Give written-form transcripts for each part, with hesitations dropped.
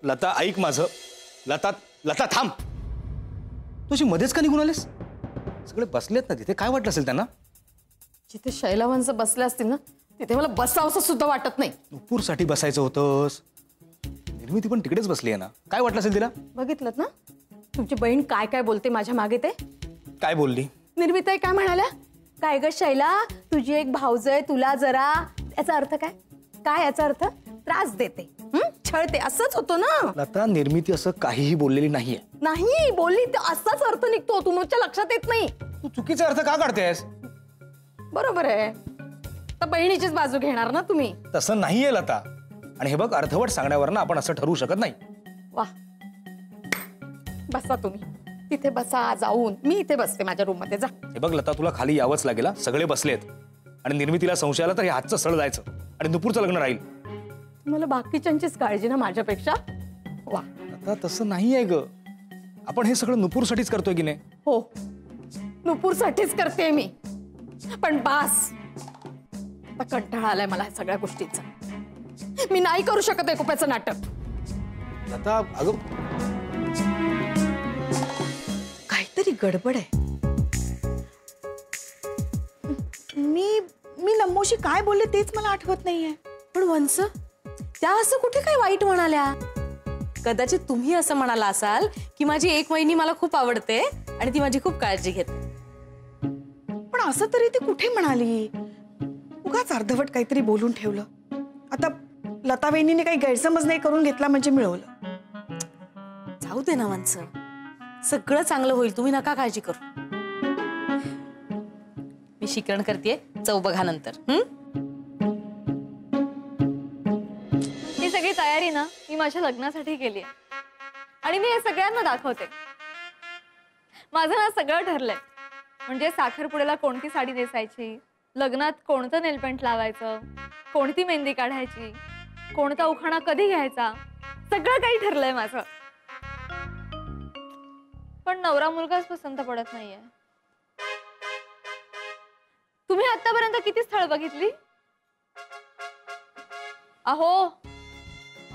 लता ऐक माझं. लता लता थांब. तुझी मध्येच का निघून आलीस? सगळे बसलेत ना तिथे, काय वाटलं असेल त्यांना? जिथे शैलावंश बसले असतील ना तिथे मला बसावंसं सुद्धा वाटत नाही. नुपूरसाठी बसायचं होतंस. निर्मिती पण तिकडेच बसली आहे ना, काय वाटलं असेल तिला? बघितलं ना तुमची बहीण काय काय बोलते माझ्या मागे. ते काय बोलली? निर्मिताई काय म्हणाल्या? काय ग शैला, तुझी एक भाऊज आहे, तुला जरा. याचा अर्थ काय? काय याचा अर्थ? त्रास देते, छळते, असंच होतो ना. लता, निर्मिती असं काहीही बोललेली नाहीये. नाही बोलली तर असाच अर्थ निघतो. तुमच्या लक्षात येत नाही. तू चुकीचा अर्थ का काढतेस? बरोबर आहे, तर बहिणीचीच बाजू घेणार ना तुम्ही. तसं नाहीये लता. आणि हे बघ, अर्धवट सांगण्यावर ना आपण असं ठरवू शकत नाही. वा, बसा तुम्ही तिथे, बसा जाऊन. मी इथे बसते माझ्या रूम मध्ये. जा. हे बघ लता, तुला खाली यावंच लागेल. सगळे बसलेत आणि निर्मितीला संशय आला तर हे हातचं सळ जायचं आणि नुपूरचं लग्न राहील. मला बाकीच्यांचीच काळजी ना माझ्यापेक्षा. वा. आता तसं नाहीये ग. आपण हे सगळं नुपूरसाठीच करतोय की नाही? हो, नुपूरसाठीच करते मी. पण बास, आता कंटाळा आलाय मला ह्या सगळ्या गोष्टींचा. मी नाही करू शकत एकोप्याचं नाटक. लता अगं, काहीतरी गडबड आहे. मी नम्मोशी काय बोलले तेच मला आठवत नाहीये. पण वंस, त्या असं कुठे काय वाईट म्हणाल्या? कदाचित तुम्ही असं म्हणाला असाल की माझी एक वहिनी मला खूप आवडते आणि ती माझी खूप काळजी घेते. पण असं तरी ती कुठे म्हणाली? उगाच अर्धवट काहीतरी बोलून ठेवलं. आता लता वहिनीने काही गैरसमज नाही करून घेतला म्हणजे मिळवलं. जाऊ दे ना वंस, सगळं चांगलं होईल. तुम्ही नका काळजी करू. मी शिकरण करतेय, चव बघा नंतर. ही सगळी तयारी ना मी माझ्या लग्नासाठी केली आहे आणि मी हे सगळ्यांना दाखवते. माझं ना सगळं ठरलंय. म्हणजे साखरपुड्याला कोणती साडी नेसायची, लग्नात कोणतं नेलपेंट लावायचं, कोणती मेहंदी काढायची, कोणता उखाणा कधी घ्यायचा, सगळं काही ठरलंय माझं. पण नवरा मुलगाच पसंत पडत नाहीये. तुम्ही आतापर्यंत किती स्थळ बघितली? अहो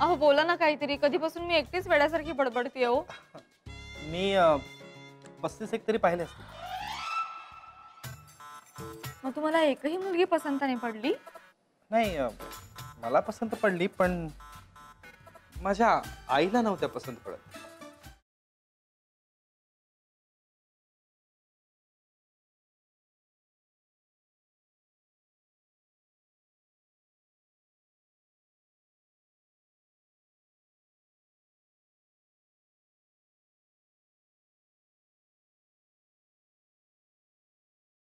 अहो बोला ना काहीतरी. कधीपासून मी एकटीच वेड्यासारखी बडबडतीये हो. मी 35 एक तरी पाहिले असते. मग तुम्हाला एकही मुलगी पसंत नाही पडली? नाही, मला पसंत पडली पण माझ्या आईला नव्हत्या पसंत पडत.